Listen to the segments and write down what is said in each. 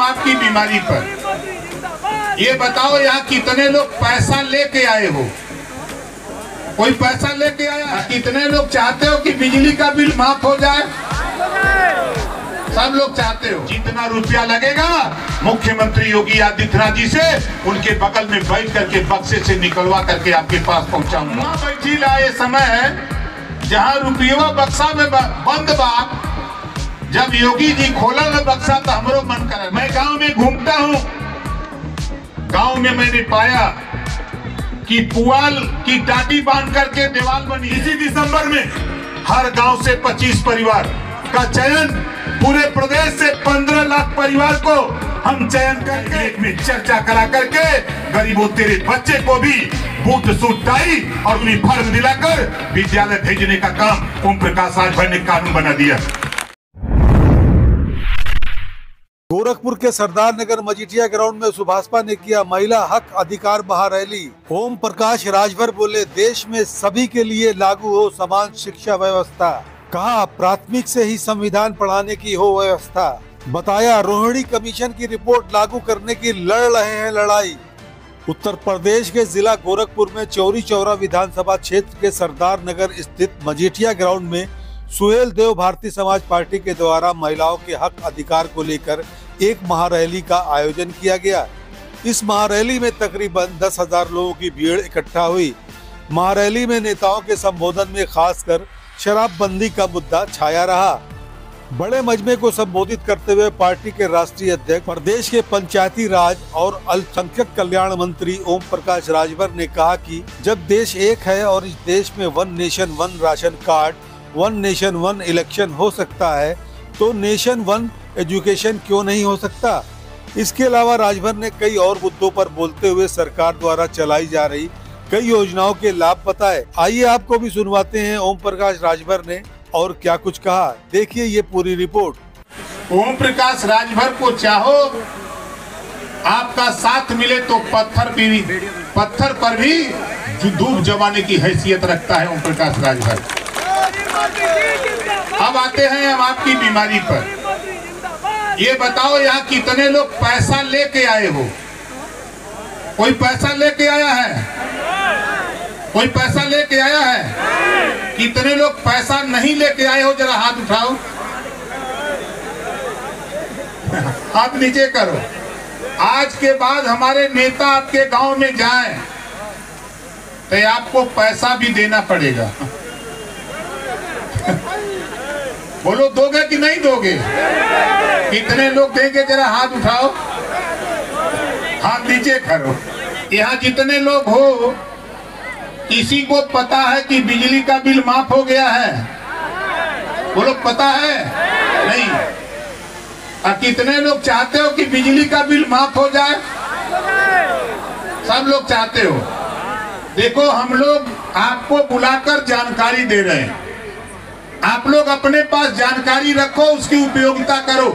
आपकी बीमारी पर। ये बताओ यहाँ कितने लोग पैसा लेके आए हो? कोई पैसा लेके आया? कितने लोग चाहते हो कि बिजली का बिल माफ हो जाए? सब लोग चाहते हो। जितना रुपया लगेगा मुख्यमंत्री योगी आदित्यनाथ जी से उनके बगल में बैठ करके बक्से से निकलवा करके आपके पास पहुंचाऊंगा। बैठी ला ये समय है जहां रुपया बक्सा में बंद बा। जब योगी जी खोला ना बक्सा तो हमरो मन करे। मैं गांव में घूमता हूं, गांव में मैंने पाया कि पुआल की टाटी बांध करके दीवार बनी। इसी दिसंबर में हर गांव से 25 परिवार का चयन, पूरे प्रदेश से 15 लाख परिवार को हम चयन करके एक में चर्चा करा करके गरीबों तेरे बच्चे को भी बूट सूट टाई और यूनिफॉर्म दिलाकर विद्यालय भेजने का काम ओम प्रकाश राजभर ने कानून बना दिया। गोरखपुर के सरदार नगर मजीठिया ग्राउंड में सुभाषपा ने किया महिला हक अधिकार महारैली। ओम प्रकाश राजभर बोले, देश में सभी के लिए लागू हो समान शिक्षा व्यवस्था। कहा, प्राथमिक से ही संविधान पढ़ाने की हो व्यवस्था। बताया, रोहिणी कमीशन की रिपोर्ट लागू करने की लड़ रहे हैं लड़ाई। उत्तर प्रदेश के जिला गोरखपुर में चौरी चौरा विधानसभा क्षेत्र के सरदार नगर स्थित मजीठिया ग्राउंड में सुहेल देव भारतीय समाज पार्टी के द्वारा महिलाओं के हक अधिकार को लेकर एक महारैली का आयोजन किया गया। इस महारैली में तकरीबन 10,000 लोगों की भीड़ इकट्ठा हुई। महारैली में नेताओं के संबोधन में खासकर शराबबंदी का मुद्दा छाया रहा। बड़े मजमे को संबोधित करते हुए पार्टी के राष्ट्रीय अध्यक्ष, प्रदेश के पंचायती राज और अल्पसंख्यक कल्याण मंत्री ओम प्रकाश राजभर ने कहा कि जब देश एक है और इस देश में 1 nation 1 ration card, 1 nation 1 election हो सकता है तो नेशन 1 एजुकेशन क्यों नहीं हो सकता। इसके अलावा राजभर ने कई और मुद्दों पर बोलते हुए सरकार द्वारा चलाई जा रही कई योजनाओं के लाभ बताए। आइए आपको भी सुनवाते हैं ओम प्रकाश राजभर ने और क्या कुछ कहा। देखिए ये पूरी रिपोर्ट। ओम प्रकाश राजभर को चाहो आपका साथ मिले तो पत्थर पर भी धूप जमाने की हैसियत रखता है ओम प्रकाश राजभर। अब आते हैं हम आपकी बीमारी पर। ये बताओ यहाँ कितने लोग पैसा लेके आए हो? कोई पैसा लेके आया है? कोई पैसा लेके आया है? कितने लोग पैसा नहीं लेके आए हो? जरा हाथ उठाओ, हाथ नीचे करो। आज के बाद हमारे नेता आपके गांव में जाएं तो आपको पैसा भी देना पड़ेगा। बोलो, दोगे कि नहीं दोगे? कितने लोग देंगे? जरा हाथ उठाओ, हाथ नीचे करो। यहाँ जितने लोग हो, किसी को पता है कि बिजली का बिल माफ हो गया है? बोलो, पता है? नहीं। और कितने लोग चाहते हो कि बिजली का बिल माफ हो जाए? सब लोग चाहते हो। देखो, हम लोग आपको बुलाकर जानकारी दे रहे हैं। आप लोग अपने पास जानकारी रखो, उसकी उपयोगिता करो।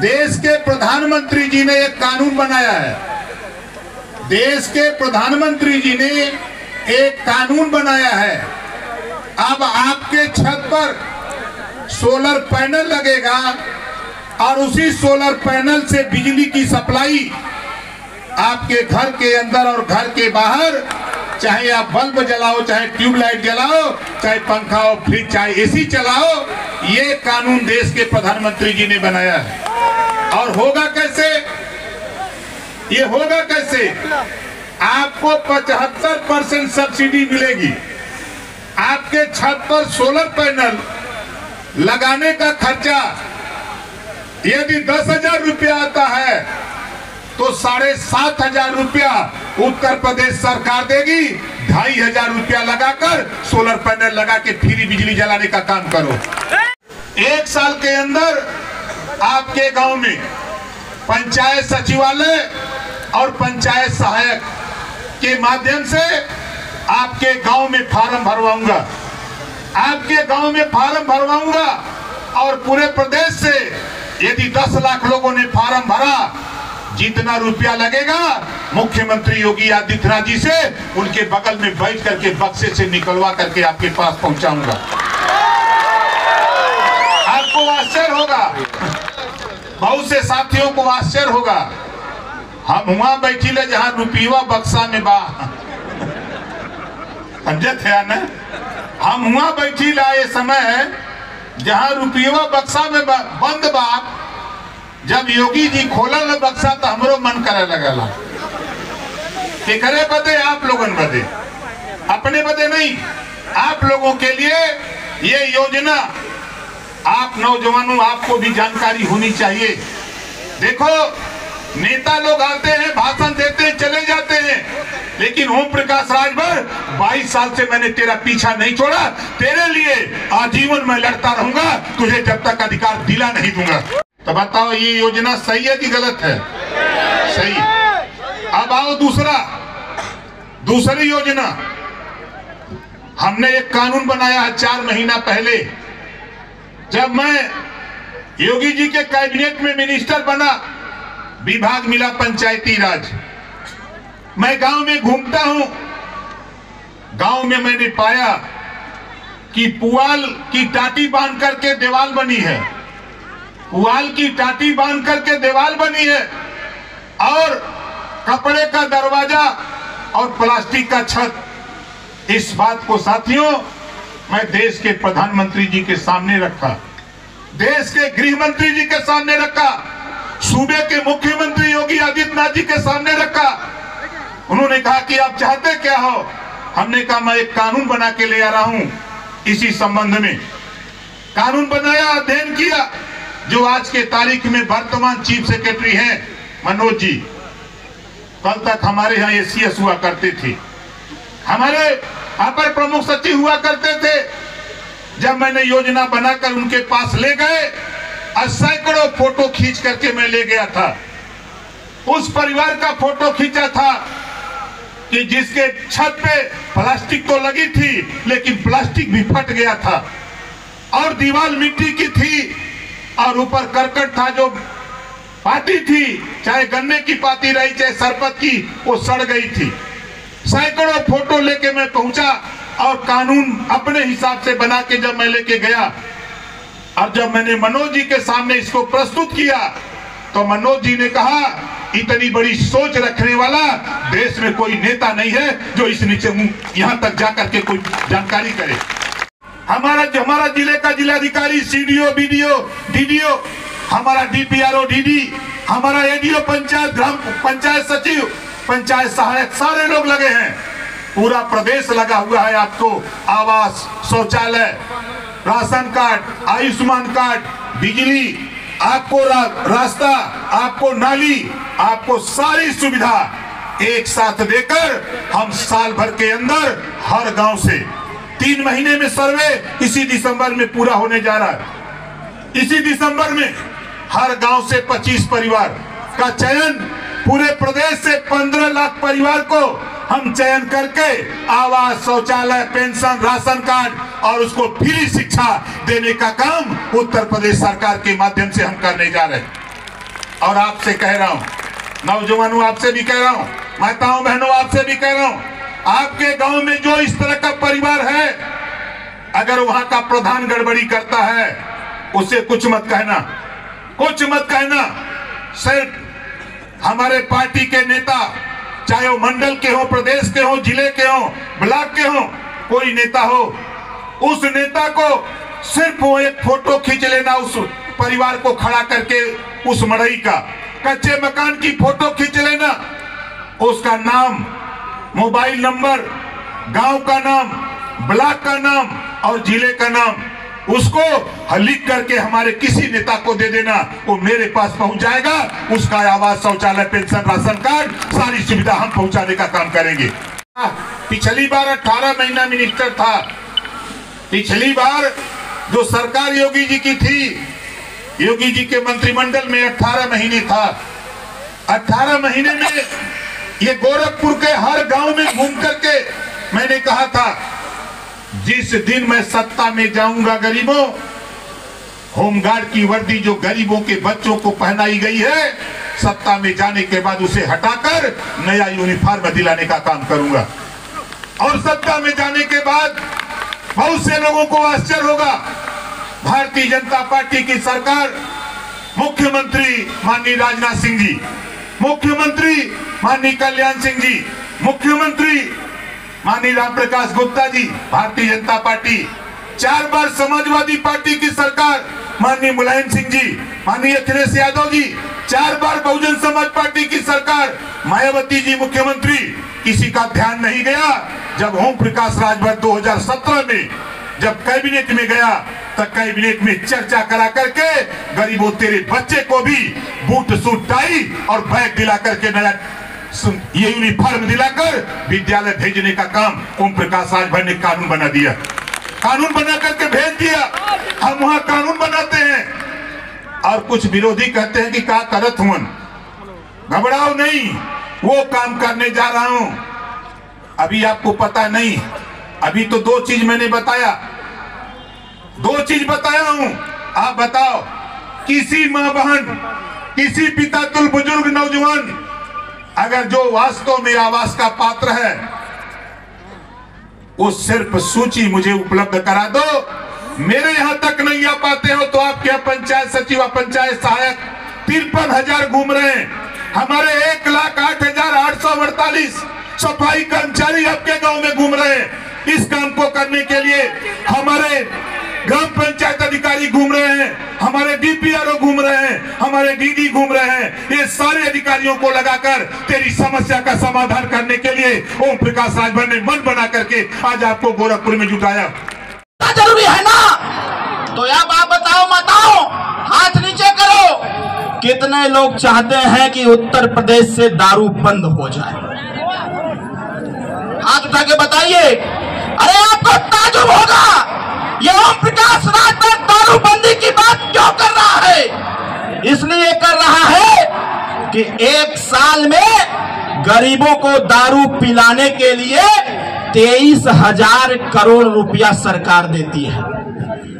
देश के प्रधानमंत्री जी ने एक कानून बनाया है। देश के प्रधानमंत्री जी ने एक कानून बनाया है। अब आपके छत पर सोलर पैनल लगेगा और उसी सोलर पैनल से बिजली की सप्लाई आपके घर के अंदर और घर के बाहर, चाहे आप बल्ब जलाओ, चाहे ट्यूबलाइट जलाओ, चाहे पंखा हो, फ्रिज, चाहे एसी चलाओ, ये कानून देश के प्रधानमंत्री जी ने बनाया है। और होगा कैसे? ये होगा कैसे? आपको 75% सब्सिडी मिलेगी। आपके छत पर सोलर पैनल लगाने का खर्चा यदि 10,000 रुपया आता है तो 7,500 रुपया उत्तर प्रदेश सरकार देगी। 2,500 रुपया लगाकर सोलर पैनल लगा के फ्री बिजली जलाने का काम करो। 1 साल के अंदर आपके गांव में पंचायत सचिवालय और पंचायत सहायक के माध्यम से आपके गांव में फार्म भरवाऊंगा। आपके गांव में फार्म भरवाऊंगा और पूरे प्रदेश से यदि 10 लाख लोगों ने फार्म भरा, जितना रुपया लगेगा मुख्यमंत्री योगी आदित्यनाथ जी से उनके बगल में बैठ करके बक्से से निकलवा करके आपके पास पहुंचाऊंगा। आपको आश्चर्य होगा, बहुत से साथियों को आश्चर्य होगा, हम वहां बैठी ले जहां रुपया बक्सा में बा, समझे थे ना, हम वहां बैठी ला ये समय जहां रुपया बक्सा में बंद बा। जब योगी जी खोलल बक्सा तो हमरो मन करे लगला कि करे बदे, आप लोगन बदे, अपने बदे नहीं, आप लोगों के लिए ये योजना, आप नौजवानों, आपको भी जानकारी होनी चाहिए। देखो, नेता लोग आते हैं, भाषण देते हैं, चले जाते हैं, लेकिन ओम प्रकाश राजभर 22 साल से मैंने तेरा पीछा नहीं छोड़ा, तेरे लिए आजीवन मैं लड़ता रहूंगा, तुझे जब तक अधिकार दिला नहीं दूंगा। तो बताओ ये योजना सही है कि गलत है? सही। अब आओ दूसरी योजना। हमने एक कानून बनाया है 4 महीना पहले, जब मैं योगी जी के कैबिनेट में मिनिस्टर बना, विभाग मिला पंचायती राज। मैं गांव में घूमता हूं, गांव में मैंने पाया कि पुआल की टाटी बांध करके दीवार बनी है, पुआल की टाटी बांध करके दीवार बनी है, और कपड़े का दरवाजा और प्लास्टिक का छत। इस बात को साथियों मैं देश के प्रधानमंत्री जी के सामने रखा, देश के गृह मंत्री जी के सामने रखा, सूबे के मुख्यमंत्री योगी आदित्यनाथ जी के सामने रखा। उन्होंने कहा कि आप चाहते क्या हो? हमने कहा मैं एक कानून बना के ले आ रहा हूं इसी संबंध में। कानून बनाया, अध्ययन किया। जो आज के तारीख में वर्तमान चीफ सेक्रेटरी हैं मनोज जी, कल तक हमारे यहाँ एसीएस हुआ करते थे, हमारे अपर प्रमुख सचिव हुआ करते थे। जब मैंने योजना बनाकर उनके पास ले गए, सैकड़ों फोटो खींच करके मैं ले गया था। उस परिवार का फोटो खींचा था कि जिसके छत पे प्लास्टिक तो लगी थी, लेकिन प्लास्टिक भी फट गया था, और दीवार मिट्टी की थी, और ऊपर करकट था, जो पाती थी, चाहे गन्ने की पाती रही चाहे सरपत की, वो सड़ गई थी। सैकड़ों फोटो लेके मैं पहुंचा, और कानून अपने हिसाब से बना के जब मैं लेके गया, और जब मैंने मनोज जी के सामने इसको प्रस्तुत किया, तो मनोज जी ने कहा, इतनी बड़ी सोच रखने वाला देश में कोई नेता नहीं है जो इस नीचे यहां तक जाकर के कोई जानकारी करे। हमारा जिले का जिलाधिकारी, सीडीओ, बीडीओ, डीडीओ, हमारा डीपीआरओ, डीडी, हमारा एडीओ पंचायत, ग्राम पंचायत सचिव, पंचायत सहायक, सारे लोग लगे हैं। पूरा प्रदेश लगा हुआ है आपको आवास, शौचालय, राशन कार्ड, आयुष्मान कार्ड, बिजली, आपको रास्ता, आपको नाली, आपको सारी सुविधा एक साथ देकर हम साल भर के अंदर हर गांव से 3 महीने में सर्वे इसी दिसंबर में पूरा होने जा रहा है। इसी दिसंबर में हर गांव से 25 परिवार का चयन, पूरे प्रदेश से 15 लाख परिवार को हम चयन करके आवास, शौचालय, पेंशन, राशन कार्ड और उसको फ्री शिक्षा देने का काम उत्तर प्रदेश सरकार के माध्यम से हम करने जा रहे हैं। और आपसे कह रहा हूं, नौजवानों आपसे भी कह रहा हूं, माताओं बहनों आपसे भी कह रहा हूं, आपके गांव में जो इस तरह का परिवार है, अगर वहां का प्रधान गड़बड़ी करता है, उससे कुछ मत कहना, कुछ मत कहना। सिर्फ हमारे पार्टी के नेता, चाहे वो मंडल के हो, प्रदेश के हो, जिले के हो, ब्लॉक के हो, कोई नेता हो, उस नेता को सिर्फ वो एक फोटो खींच लेना, उस परिवार को खड़ा करके, उस मड़ई का कच्चे मकान की फोटो खींच लेना, उसका नाम, मोबाइल नंबर, गांव का नाम, ब्लॉक का नाम और जिले का नाम, उसको लिख करके हमारे किसी नेता को दे देना, वो मेरे पास पहुंच जाएगा। उसका आवास, शौचालय, पेंशन, राशन कार्ड, सारी सुविधा हम पहुंचाने का काम करेंगे। पिछली बार 18 महीना मिनिस्टर था। पिछली बार जो सरकार योगी जी की थी, योगी जी के मंत्रिमंडल में 18 महीने था। 18 महीने में ये गोरखपुर के हर गांव में घूम करके मैंने कहा था, जिस दिन मैं सत्ता में जाऊंगा, गरीबों, होमगार्ड की वर्दी जो गरीबों के बच्चों को पहनाई गई है, सत्ता में जाने के बाद उसे हटाकर नया यूनिफॉर्म दिलाने का काम करूंगा। और सत्ता में जाने के बाद बहुत से लोगों को आश्चर्य होगा, भारतीय जनता पार्टी की सरकार मुख्यमंत्री माननीय राजनाथ सिंह जी, मुख्यमंत्री माननीय कल्याण सिंह जी, मुख्यमंत्री माननीय रामप्रकाश गुप्ता जी भारतीय जनता पार्टी, 4 बार समाजवादी पार्टी की सरकार माननीय मुलायम सिंह जी, माननीय अखिलेश यादव जी, 4 बार बहुजन समाज पार्टी की सरकार मायावती जी मुख्यमंत्री, किसी का ध्यान नहीं गया। जब ओम प्रकाश राजभर 2017 में जब कैबिनेट में गया तो कैबिनेट में चर्चा करा करके गरीबों तेरे बच्चे को भी बूट सूट टाई और बैग दिला करके नया ये यूनिफॉर्म दिलाकर विद्यालय भेजने का काम ओम प्रकाश राजभर ने कानून बना दिया, कानून बना करके भेज दिया। हम वहां कानून बनाते हैं और कुछ विरोधी कहते हैं कि क्या करत हुन, घबराओ नहीं, वो काम करने जा रहा हूं। अभी आपको पता नहीं, अभी तो 2 चीज मैंने बताया, 2 चीज बताया हूं। आप बताओ, किसी मां बहन, किसी पिता तुल बुजुर्ग नौजवान अगर जो वास्तव में आवास का पात्र है, वो सिर्फ सूची मुझे उपलब्ध करा दो। मेरे यहां तक नहीं आ पाते हो तो आपके यहाँ पंचायत सचिव, पंचायत सहायक 53,000 घूम रहे हैं। हमारे 1,08,848 सफाई कर्मचारी आपके गांव में घूम रहे हैं। इस काम को करने के लिए हमारे ग्राम पंचायत अधिकारी घूम रहे हैं, हमारे डीपीआरओ घूम रहे हैं, हमारे डीडी घूम रहे हैं। ये सारे अधिकारियों को लगाकर तेरी समस्या का समाधान करने के लिए ओम प्रकाश राजभर ने मन बना करके आज आपको गोरखपुर में जुटाया। जरूरी है ना? तो अब आप बताओ, बताओ, हाथ नीचे करो। कितने लोग चाहते हैं कि उत्तर प्रदेश से दारू बंद हो जाए? हाथ उठा के बताइए। अरे आपको ताजुब होगा, ये ओम प्रकाश राजभर दारूबंदी की बात क्यों कर रहा है? इसलिए कर रहा है कि 1 साल में गरीबों को दारू पिलाने के लिए 23,000 करोड़ रुपया सरकार देती है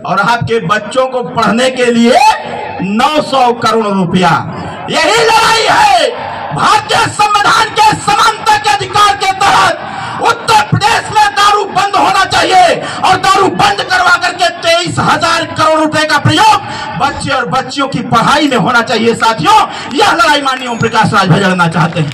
और आपके बच्चों को पढ़ने के लिए 900 करोड़ रुपया। यही लड़ाई है। भारतीय संविधान के समानता के अधिकार के तहत उत्तर प्रदेश में दारू बंद होना चाहिए और दारू बंद करवा करके 23,000 करोड़ रुपए का प्रयोग बच्चे और बच्चियों की पढ़ाई में होना चाहिए। साथियों, यह लड़ाई माननीय ओम प्रकाश राजभर लड़ना चाहते हैं।